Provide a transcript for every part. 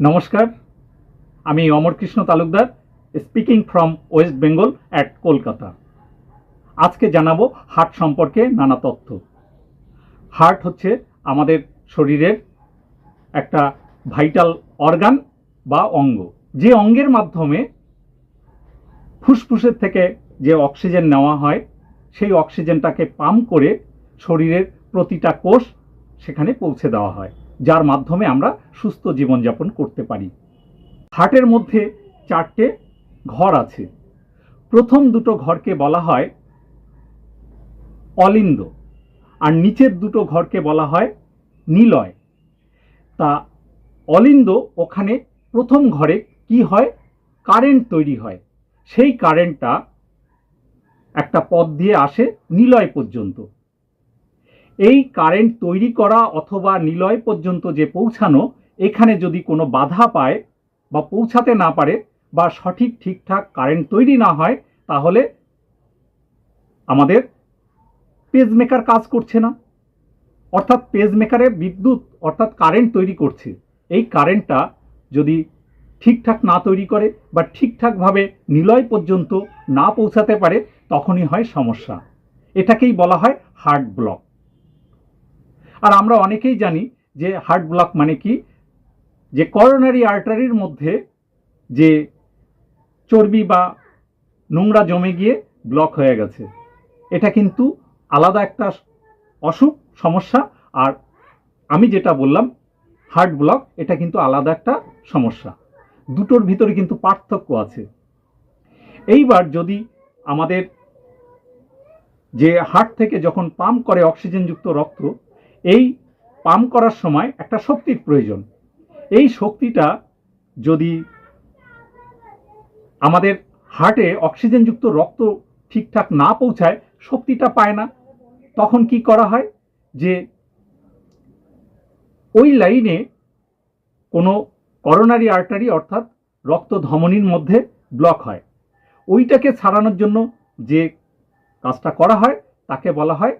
নমস্কার, আমি Amarkrishna Talukdar, speaking from West Bengal at Kolkata. আজকে জানাবো হার্ট সম্পর্কে নানা তথ্য। হার্ট হচ্ছে আমাদের শরীরের একটা ভাইটাল অর্গান বা অঙ্গ, যে অঙ্গের মাধ্যমে ফুসফুসের থেকে যে অক্সিজেন নেওয়া হয়, সেই অক্সিজেনটাকে পাম্প করে শরীরের প্রতিটা কোষ সেখানে পৌঁছে দেওয়া হয়, যার মাধ্যমে আমরা সুস্থ জীবনযাপন করতে পারি। হার্টের মধ্যে 4টে ঘর আছে। প্রথম দুটো ঘরকে বলা হয় অলিন্দ, আর নিচের দুটো ঘরকে বলা হয় নিলয়। তা অলিন্দ ওখানে প্রথম ঘরে কি হয়, কারেন্ট তৈরি হয়। সেই কারেন্টটা একটা পথ দিয়ে আসে নিলয় পর্যন্ত। এই কারেন্ট তৈরি করা অথবা নিলয় পর্যন্ত যে পৌঁছানো, এখানে যদি কোনো বাধা পায় বা পৌঁছাতে না পারে বা ঠিকঠাক কারেন্ট তৈরি না হয়, তাহলে আমাদের পেসমেকার কাজ করছে না। অর্থাৎ পেসমেকারে বিদ্যুৎ অর্থাৎ কারেন্ট তৈরি করছে, এই কারেন্টটা যদি ঠিকঠাক না তৈরি করে বা ঠিকঠাকভাবে নিলয় পর্যন্ত না পৌঁছাতে পারে, তখনই হয় সমস্যা। এটাকেই বলা হয় হার্ট ব্লক। আর আমরা অনেকেই জানি যে হার্ট ব্লক মানে কি, যে করোনারি আর্টারির মধ্যে যে চর্বি বা নোংরা জমে গিয়ে ব্লক হয়ে গেছে। এটা কিন্তু আলাদা একটা অসুখ, সমস্যা। আর আমি যেটা বললাম হার্ট ব্লক, এটা কিন্তু আলাদা একটা সমস্যা। দুটোর ভিতরে কিন্তু পার্থক্য আছে। এইবার যদি আমাদের যে হার্ট থেকে যখন পাম্প করে অক্সিজেনযুক্ত রক্ত, এই পাম্প করার সময় একটা শক্তির প্রয়োজন। এই শক্তিটা যদি আমাদের হার্টে অক্সিজেনযুক্ত রক্ত ঠিকঠাক না পৌঁছায়, শক্তিটা পায় না, তখন কি করা হয়, যে ওই লাইনে কোনো করোনারি আর্টারি অর্থাৎ রক্ত ধমনীর মধ্যে ব্লক হয়। ওইটাকে ছাড়ানোর জন্য যে কাজটা করা হয় তাকে বলা হয়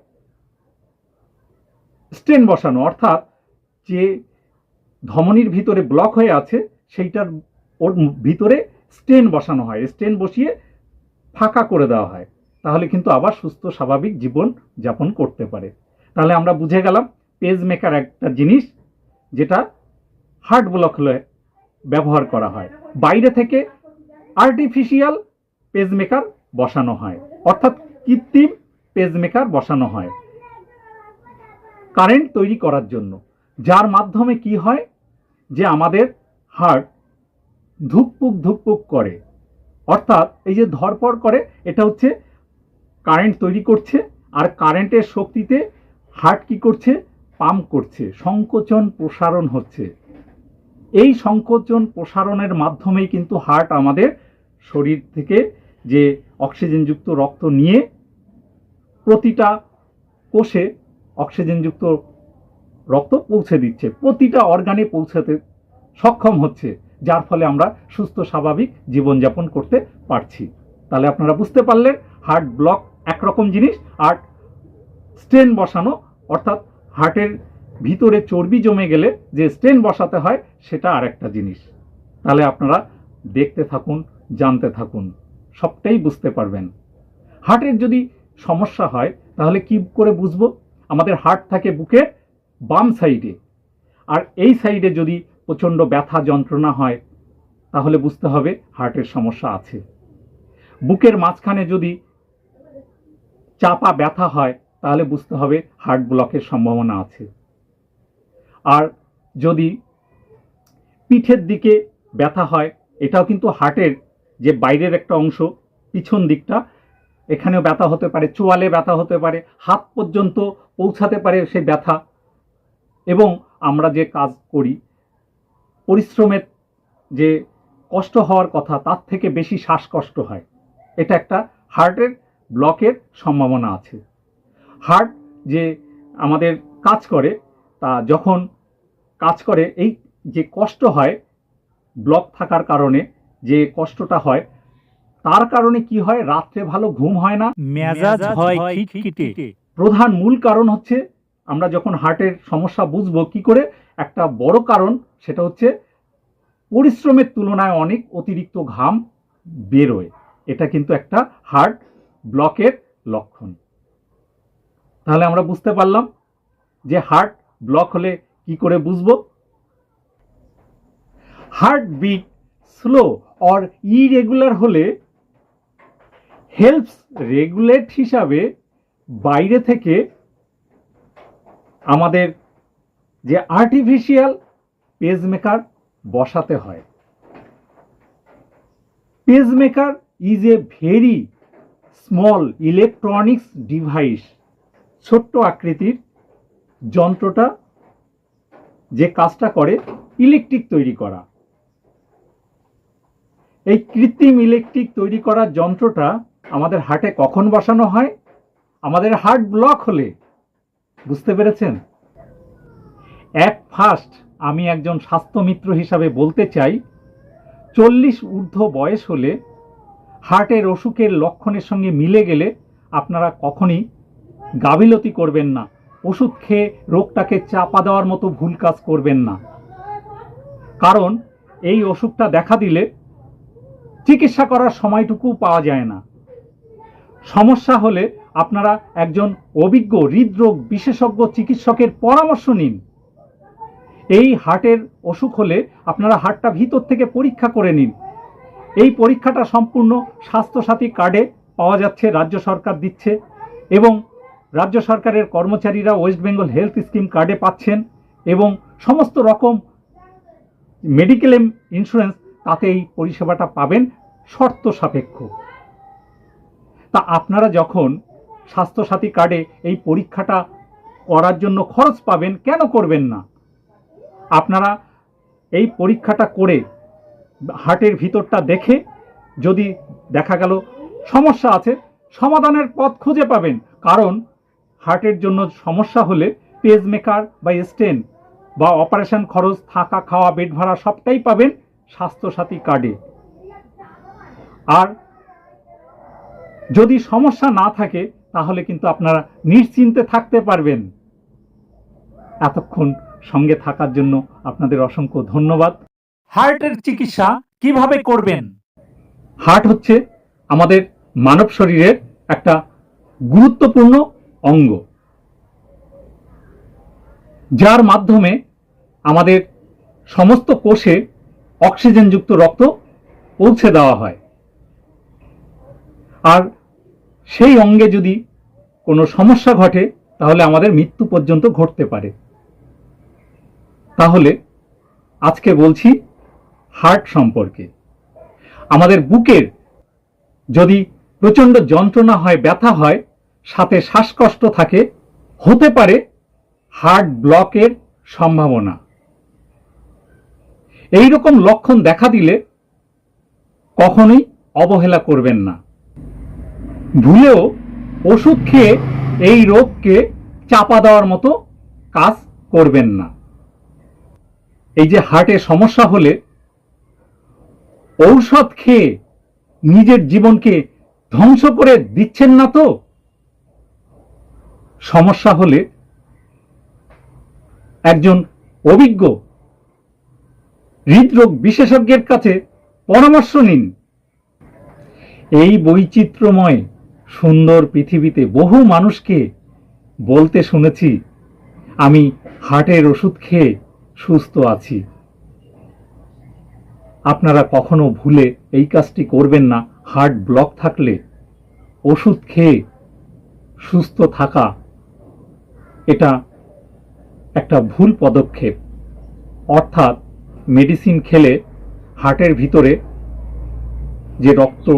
স্টেন বসানো। অর্থাৎ যে ধমনীর ভিতরে ব্লক হয়ে আছে, সেইটার ওর ভিতরে স্টেন বসানো হয়। স্টেন বসিয়ে ফাঁকা করে দেওয়া হয়, তাহলে কিন্তু আবার সুস্থ স্বাভাবিক জীবন যাপন করতে পারে। তাহলে আমরা বুঝে গেলাম পেসমেকার একটা জিনিস যেটা হার্ট ব্লক হলে ব্যবহার করা হয়। বাইরে থেকে আর্টিফিশিয়াল পেসমেকার বসানো হয়, অর্থাৎ কৃত্রিম পেসমেকার বসানো হয় কারেন্ট তৈরি করার জন্য, যার মাধ্যমে কি হয়, যে আমাদের হার্ট ধুকপুক করে। অর্থাৎ এই যে ধরপড় করে, এটা হচ্ছে কারেন্ট তৈরি করছে। আর কারেন্টের শক্তিতে হার্ট কি করছে, পাম্প করছে, সংকোচন প্রসারণ হচ্ছে। এই সংকোচন প্রসারণের মাধ্যমেই কিন্তু হার্ট আমাদের শরীর থেকে যে অক্সিজেনযুক্ত রক্ত নিয়ে প্রতিটা কোষে অক্সিজেনযুক্ত রক্ত পৌঁছে দিচ্ছে, প্রতিটা অর্গানে পৌঁছাতে সক্ষম হচ্ছে, যার ফলে আমরা সুস্থ স্বাভাবিক জীবনযাপন করতে পারছি। তাহলে আপনারা বুঝতে পারলেন হার্ট ব্লক একরকম জিনিস, আর স্টেন বসানো অর্থাৎ হার্টের ভিতরে চর্বি জমে গেলে যে স্টেন বসাতে হয়, সেটা আরেকটা জিনিস। তাহলে আপনারা দেখতে থাকুন, জানতে থাকুন, সবটাই বুঝতে পারবেন। হার্টের যদি সমস্যা হয়, তাহলে কি করে বুঝবো? আমাদের হার্ট থাকে বুকের বাম সাইডে, আর এই সাইডে যদি প্রচণ্ড ব্যথা যন্ত্রণা হয়, তাহলে বুঝতে হবে হার্টের সমস্যা আছে। বুকের মাঝখানে যদি চাপা ব্যথা হয়, তাহলে বুঝতে হবে হার্ট ব্লকের সম্ভাবনা আছে। আর যদি পিঠের দিকে ব্যথা হয়, এটাও কিন্তু হার্টের যে বাইরের একটা অংশ, পিছন দিকটা, এখানেও ব্যথা হতে পারে, চোয়ালে ব্যথা হতে পারে, হাত পর্যন্ত পৌঁছাতে পারে সেই ব্যথা। এবং আমরা যে কাজ করি, পরিশ্রমের যে কষ্ট হওয়ার কথা, তার থেকে বেশি শ্বাসকষ্ট হয়। এটা একটা হার্টের ব্লকের সম্ভাবনা আছে। হার্ট যে আমাদের কাজ করে, তা যখন কাজ করে, এই যে কষ্ট হয় ব্লক থাকার কারণে, যে কষ্টটা হয়, তার কারণে কি হয়, রাত্রে ভালো ঘুম হয় না, মেজাজ হয় খিটখিটে। প্রধান মূল কারণ হচ্ছে, আমরা যখন হার্টের সমস্যা বুঝবো কি করে, একটা বড় কারণ সেটা হচ্ছে পরিশ্রমের তুলনায় অনেক অতিরিক্ত ঘাম বেরোয়। এটা কিন্তু একটা হার্ট ব্লকের লক্ষণ। তাহলে আমরা বুঝতে পারলাম যে হার্ট ব্লক হলে কি করে বুঝবো। Heart beat slow or irregular হলে হেল্পস রেগুলেট হিসাবে বাইরে থেকে আমাদের যে আর্টিফিশিয়াল পেসমেকার বসাতে হয়। Pacemaker is a very small electronics device. ছোট্ট আকৃতির যন্ত্রটা যে কাজটা করে ইলেকট্রিক তৈরি করা। এই কৃত্রিম ইলেকট্রিক তৈরি করার যন্ত্রটা আমাদের হার্টে কখন বসানো হয়? আমাদের হার্ট ব্লক হলে। বুঝতে পেরেছেন? ফার্স্ট আমি একজন স্বাস্থ্যমিত্র হিসাবে বলতে চাই, 40 ঊর্ধ্ব বয়স হলে হার্টের অসুখের লক্ষণের সঙ্গে মিলে গেলে আপনারা কখনই গাফিলতি করবেন না। ওষুধ খেয়ে রোগটাকে চাপা দেওয়ার মতো ভুল কাজ করবেন না। কারণ এই অসুখটা দেখা দিলে চিকিৎসা করার সময়টুকু পাওয়া যায় না। সমস্যা হলে আপনারা একজন অভিজ্ঞ হৃদরোগ বিশেষজ্ঞ চিকিৎসকের পরামর্শ নিন। এই হার্টের অসুখ হলে আপনারা হার্টটা ভিতর থেকে পরীক্ষা করে নিন। এই পরীক্ষাটা সম্পূর্ণ স্বাস্থ্যসাথী কার্ডে পাওয়া যাচ্ছে, রাজ্য সরকার দিচ্ছে, এবং রাজ্য সরকারের কর্মচারীরা ওয়েস্ট বেঙ্গল হেলথ স্কিম কার্ডে পাচ্ছেন, এবং সমস্ত রকম মেডিকেল ইন্স্যুরেন্স তাতে এই পরিষেবাটা পাবেন শর্ত সাপেক্ষ। তা আপনারা যখন স্বাস্থ্যসাথী কার্ডে এই পরীক্ষাটা করার জন্য খরচ পাবেন, কেন করবেন না? আপনারা এই পরীক্ষাটা করে হার্টের ভিতরটা দেখে যদি দেখা গেল সমস্যা আছে, সমাধানের পথ খুঁজে পাবেন। কারণ হার্টের জন্য সমস্যা হলে পেসমেকার বা স্টেন বা অপারেশন খরচ, থাকা খাওয়া, বেড ভাড়া সবটাই পাবেন স্বাস্থ্যসাথী কার্ডে। আর যদি সমস্যা না থাকে তাহলে কিন্তু আপনারা নিশ্চিন্তে থাকতে পারবেন। এতক্ষণ সঙ্গে থাকার জন্য আপনাদের অসংখ্য ধন্যবাদ। হার্টের চিকিৎসা কিভাবে করবেন? হার্ট হচ্ছে আমাদের মানব শরীরের একটা গুরুত্বপূর্ণ অঙ্গ, যার মাধ্যমে আমাদের সমস্ত কোষে অক্সিজেনযুক্ত রক্ত পৌঁছে দেওয়া হয়। আর সেই অঙ্গে যদি কোনো সমস্যা ঘটে তাহলে আমাদের মৃত্যু পর্যন্ত ঘটতে পারে। তাহলে আজকে বলছি হার্ট সম্পর্কে। আমাদের বুকের যদি প্রচণ্ড যন্ত্রণা হয়, ব্যথা হয়, সাথে শ্বাসকষ্ট থাকে, হতে পারে হার্ট ব্লকের সম্ভাবনা। এই রকম লক্ষণ দেখা দিলে কখনোই অবহেলা করবেন না। ভুলেও ওষুধ খেয়ে এই রোগকে চাপা দেওয়ার মতো কাজ করবেন না। এই যে হার্টের সমস্যা হলে ঔষধ খেয়ে নিজের জীবনকে ধ্বংস করে দিচ্ছেন না তো? সমস্যা হলে একজন অভিজ্ঞ হৃদরোগ বিশেষজ্ঞের কাছে পরামর্শ নিন। এই বৈচিত্র্যময় সুন্দর পৃথিবীতে বহু মানুষকে বলতে শুনেছি, আমি হার্টের ওষুধ খেয়ে সুস্থ আছি। আপনারা কখনো ভুলে এই কাজটি করবেন না। হার্ট ব্লক থাকলে ওষুধ খেয়ে সুস্থ থাকা এটা একটা ভুল পদক্ষেপ। অর্থাৎ মেডিসিন খেলে হার্টের ভিতরে যে রক্ত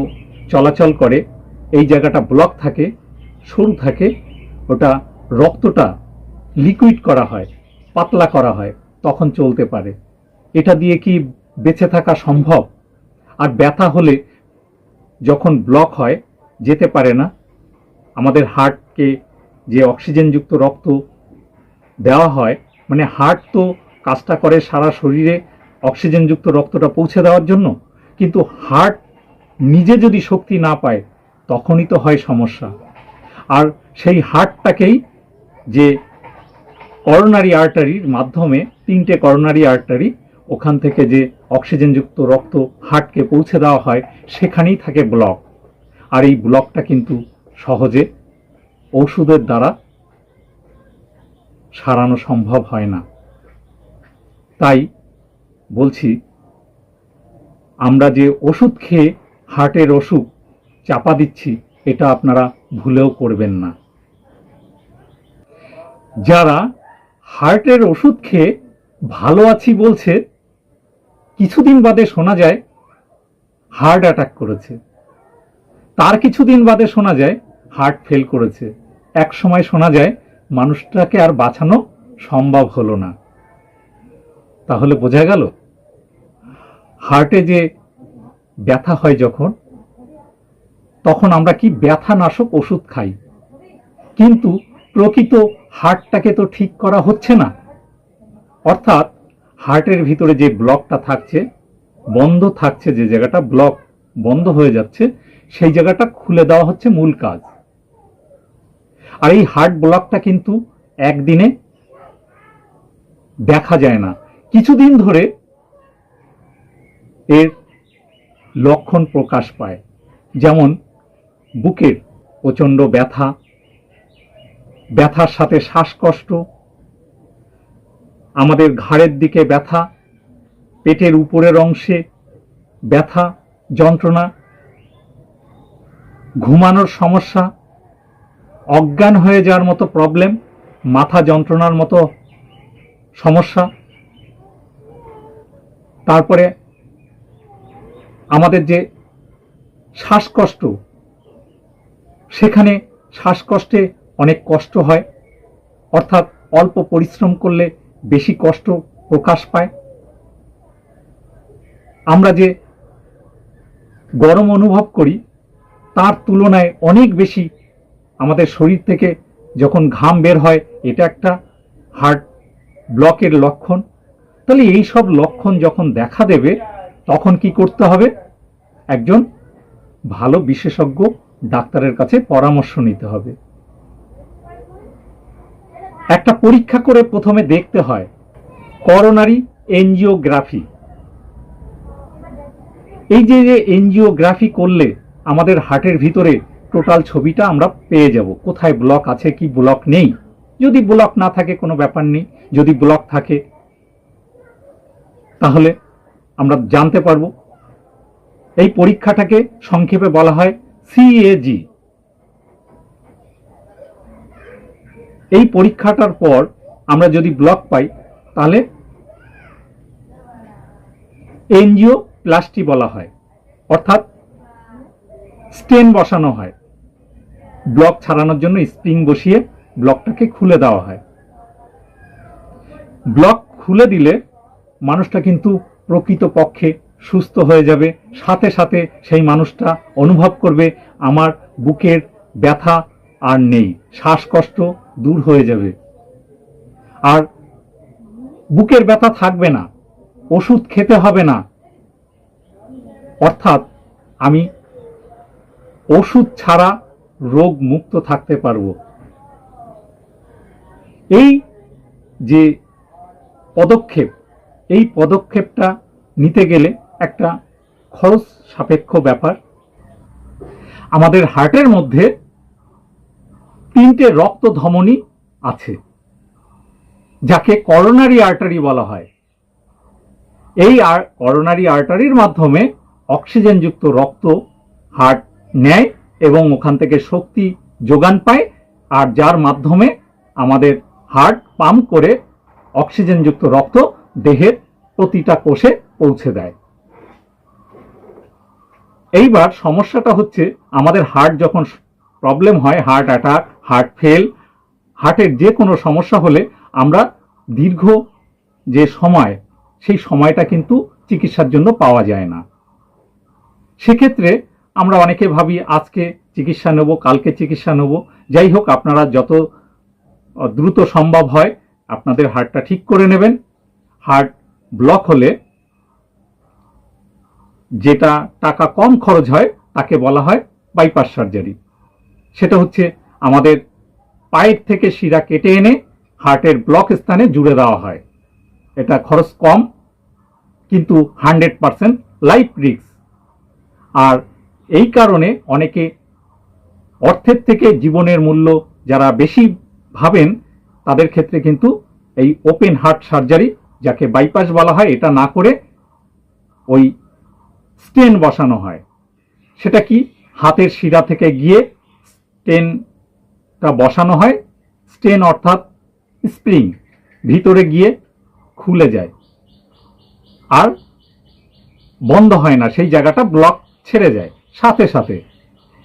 চলাচল করে এই জায়গাটা ব্লক থাকে, সরু থাকে, ওটা রক্তটা লিকুইড করা হয়, পাতলা করা হয়, তখন চলতে পারে। এটা দিয়ে কি বেঁচে থাকা সম্ভব? আর ব্যথা হলে যখন ব্লক হয় যেতে পারে না। আমাদের হার্টকে যে অক্সিজেনযুক্ত রক্ত দেওয়া হয়, মানে হার্ট তো কাজটা করে সারা শরীরে অক্সিজেনযুক্ত রক্তটা পৌঁছে দেওয়ার জন্য, কিন্তু হার্ট নিজে যদি শক্তি না পায় তখনই তো হয় সমস্যা। আর সেই হার্টটাকেই যে করোনারি আর্টারির মাধ্যমে, 3টে করোনারি আর্টারি, ওখান থেকে যে অক্সিজেনযুক্ত রক্ত হার্টকে পৌঁছে দেওয়া হয় সেখানেই থাকে ব্লক। আর এই ব্লকটা কিন্তু সহজে ওষুধের দ্বারা সারানো সম্ভব হয় না। তাই বলছি, আমরা যে ওষুধ খেয়ে হার্টের অসুখ চাপা দিচ্ছি এটা আপনারা ভুলেও করবেন না। যারা হার্টের ওষুধ খেয়ে ভালো আছি বলছে, কিছুদিন বাদে শোনা যায় হার্ট অ্যাটাক করেছে, তার কিছুদিন বাদে শোনা যায় হার্ট ফেল করেছে, এক সময় শোনা যায় মানুষটাকে আর বাঁচানো সম্ভব হলো না। তাহলে বোঝা গেল হার্টে যে ব্যথা হয় তখন আমরা কি ব্যথানাশক ওষুধ খাই, কিন্তু প্রকৃত হার্টটাকে তো ঠিক করা হচ্ছে না। অর্থাৎ হার্টের ভিতরে যে ব্লকটা থাকছে, বন্ধ থাকছে, যে জায়গাটা ব্লক বন্ধ হয়ে যাচ্ছে সেই জায়গাটা খুলে দেওয়া হচ্ছে মূল কাজ। আর এই হার্ট ব্লকটা কিন্তু একদিনে দেখা যায় না, কিছুদিন ধরে এর লক্ষণ প্রকাশ পায়। যেমন বুকের প্রচণ্ড ব্যথা, ব্যথার সাথে শ্বাসকষ্ট, আমাদের ঘাড়ের দিকে ব্যথা, পেটের উপরের অংশে ব্যথা যন্ত্রণা, ঘুমানোর সমস্যা, অজ্ঞান হয়ে যাওয়ার মতো প্রবলেম, মাথা যন্ত্রণার মতো সমস্যা, তারপরে আমাদের যে শ্বাসকষ্ট, সেখানে শ্বাসকষ্টে অনেক কষ্ট হয়, অর্থাৎ অল্প পরিশ্রম করলে বেশি কষ্ট প্রকাশ পায়। আমরা যে গরম অনুভব করি তার তুলনায় অনেক বেশি আমাদের শরীর থেকে যখন ঘাম বের হয়, এটা একটা হার্ট ব্লকের লক্ষণ। তাহলে এই সব লক্ষণ যখন দেখা দেবে তখন কি করতে হবে? একজন ভালো বিশেষজ্ঞ ডাক্তারের কাছে পরামর্শ নিতে হবে। একটা পরীক্ষা করে প্রথমে দেখতে হয় করোনারি এনজিওগ্রাফি। এই যে এনজিওগ্রাফি করলে আমাদের হার্টের ভিতরে টোটাল ছবিটা আমরা পেয়ে যাব, কোথায় ব্লক আছে কি ব্লক নেই। যদি ব্লক না থাকে কোনো ব্যাপার নেই, যদি ব্লক থাকে তাহলে আমরা জানতে পারবো। এই পরীক্ষাটাকে সংক্ষেপে বলা হয় সিএজি। এই পরীক্ষাটার পর আমরা যদি ব্লক পাই তাহলে এনজিওপ্লাস্টি বলা হয়, অর্থাৎ স্টেন বসানো হয়। ব্লক ছাড়ানোর জন্য স্প্রিং বসিয়ে ব্লকটাকে খুলে দেওয়া হয়। ব্লক খুলে দিলে মানুষটা কিন্তু প্রকৃতপক্ষে সুস্থ হয়ে যাবে। সাথে সাথে সেই মানুষটা অনুভব করবে আমার বুকের ব্যথা আর নেই, শ্বাসকষ্ট দূর হয়ে যাবে, আর বুকের ব্যথা থাকবে না, ওষুধ খেতে হবে না। অর্থাৎ আমি ওষুধ ছাড়া রোগ মুক্ত থাকতে পারবো। এই যে পদক্ষেপ, এই পদক্ষেপটা নিতে গেলে একটা খরচ সাপেক্ষ ব্যাপার। আমাদের হার্টের মধ্যে 3টে রক্ত ধমনী আছে, যাকে করোনারি আর্টারি বলা হয়। এই করোনারি আর্টারির মাধ্যমে অক্সিজেনযুক্ত রক্ত হার্ট নেয় এবং ওখান থেকে শক্তি যোগান পায়, আর যার মাধ্যমে আমাদের হার্ট পাম্প করে অক্সিজেনযুক্ত রক্ত দেহের প্রতিটা কোষে পৌঁছে দেয়। এইবার সমস্যাটা হচ্ছে আমাদের হার্ট যখন প্রবলেম হয়, হার্ট অ্যাটাক, হার্ট ফেল, হার্টের যে কোনো সমস্যা হলে আমরা দীর্ঘ যে সময়, সেই সময়টা কিন্তু চিকিৎসার জন্য পাওয়া যায় না। সেক্ষেত্রে আমরা অনেকে ভাবি আজকে চিকিৎসা নেব, কালকে চিকিৎসা নেব। যাই হোক, আপনারা যত দ্রুত সম্ভব হয় আপনাদের হার্টটা ঠিক করে নেবেন। হার্ট ব্লক হলে যেটা টাকা কম খরচ হয় তাকে বলা হয় বাইপাস সার্জারি। সেটা হচ্ছে আমাদের পায়ের থেকে শিরা কেটে এনে হার্টের ব্লক স্থানে জুড়ে দেওয়া হয়। এটা খরচ কম কিন্তু 100% লাইফ রিস্ক। আর এই কারণে অনেকে অর্থের থেকে জীবনের মূল্য যারা বেশি ভাবেন তাদের ক্ষেত্রে কিন্তু এই ওপেন হার্ট সার্জারি, যাকে বাইপাস বলা হয়, এটা না করে ওই স্টেন বসানো হয়। সেটা কি, হাতের শিরা থেকে গিয়ে স্টেনটা বসানো হয়। স্টেন অর্থাৎ স্প্রিং ভিতরে গিয়ে খুলে যায় আর বন্ধ হয় না, সেই জায়গাটা ব্লক ছেড়ে যায় সাথে সাথে।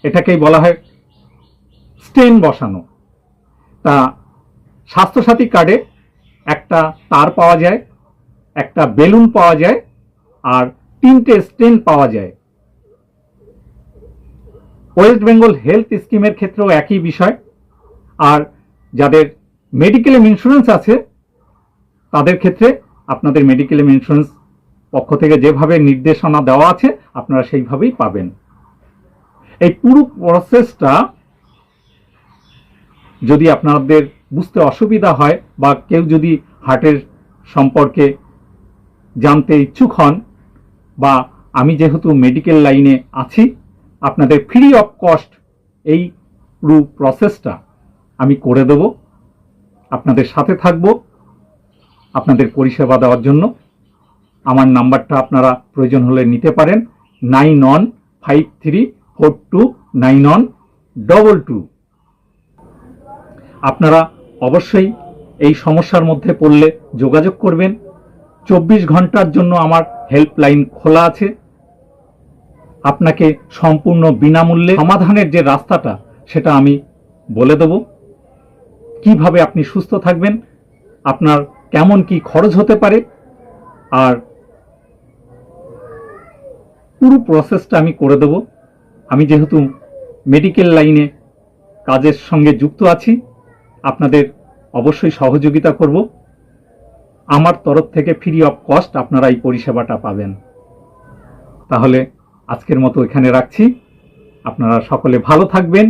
এটাকেই বলা হয় স্টেন বসানো। তা স্বাস্থ্যসাথী কার্ডে একটা তার পাওয়া যায়, একটা বেলুন পাওয়া যায়, আর 3টে স্টেন পাওয়া যায়। ওয়েস্ট বেঙ্গল হেলথ স্কিমের ক্ষেত্রেও একই বিষয়। আর যাদের মেডিক্লেম ইন্স্যুরেন্স আছে তাদের ক্ষেত্রে আপনাদের মেডিক্লেম ইন্স্যুরেন্স পক্ষ থেকে যেভাবে নির্দেশনা দেওয়া আছে আপনারা সেইভাবেই পাবেন। এই পুরো প্রসেসটা যদি আপনাদের বুঝতে অসুবিধা হয় বা কেউ যদি হার্টের সম্পর্কে জানতে ইচ্ছুক হন, বা আমি যেহেতু মেডিকেল লাইনে আছি, আপনাদের ফ্রি অফ কস্ট এই পুরো প্রসেসটা আমি করে দেব, আপনাদের সাথে থাকব আপনাদের পরিষেবা দেওয়ার জন্য। আমার নাম্বারটা আপনারা প্রয়োজন হলে নিতে পারেন, 9153429122। আপনারা অবশ্যই এই সমস্যার মধ্যে পড়লে যোগাযোগ করবেন। 24 ঘন্টার জন্য আমার হেল্পলাইন খোলা আছে। আপনাকে সম্পূর্ণ বিনামূল্যে সমাধানের যে রাস্তাটা সেটা আমি বলে দেব। কিভাবে আপনি সুস্থ থাকবেন, আপনার কেমন কি খরচ হতে পারে, আর পুরো প্রসেসটা আমি করে দেব। আমি যেহেতু মেডিকেল লাইনে কাজের সঙ্গে যুক্ত আছি, আপনাদের অবশ্যই সহযোগিতা করব। আমার তরফ থেকে ফ্রি অফ কস্ট আপনারা এই পরিষেবাটা পাবেন। তাহলে আজকের মতো এখানে রাখছি। আপনারা সকলে ভালো থাকবেন,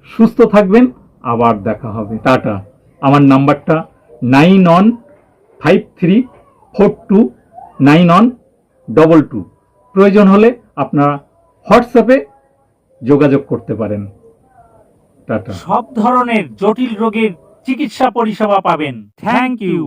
সুস্থ থাকবেন, আবার দেখা হবে। টাটা। আমার নাম্বারটা 9153429122। প্রয়োজন হলে আপনারা হোয়াটসঅ্যাপে যোগাযোগ করতে পারেন। টাটা। সব ধরনের জটিল রোগের চিকিৎসা পরিষেবা পাবেন। Thank you.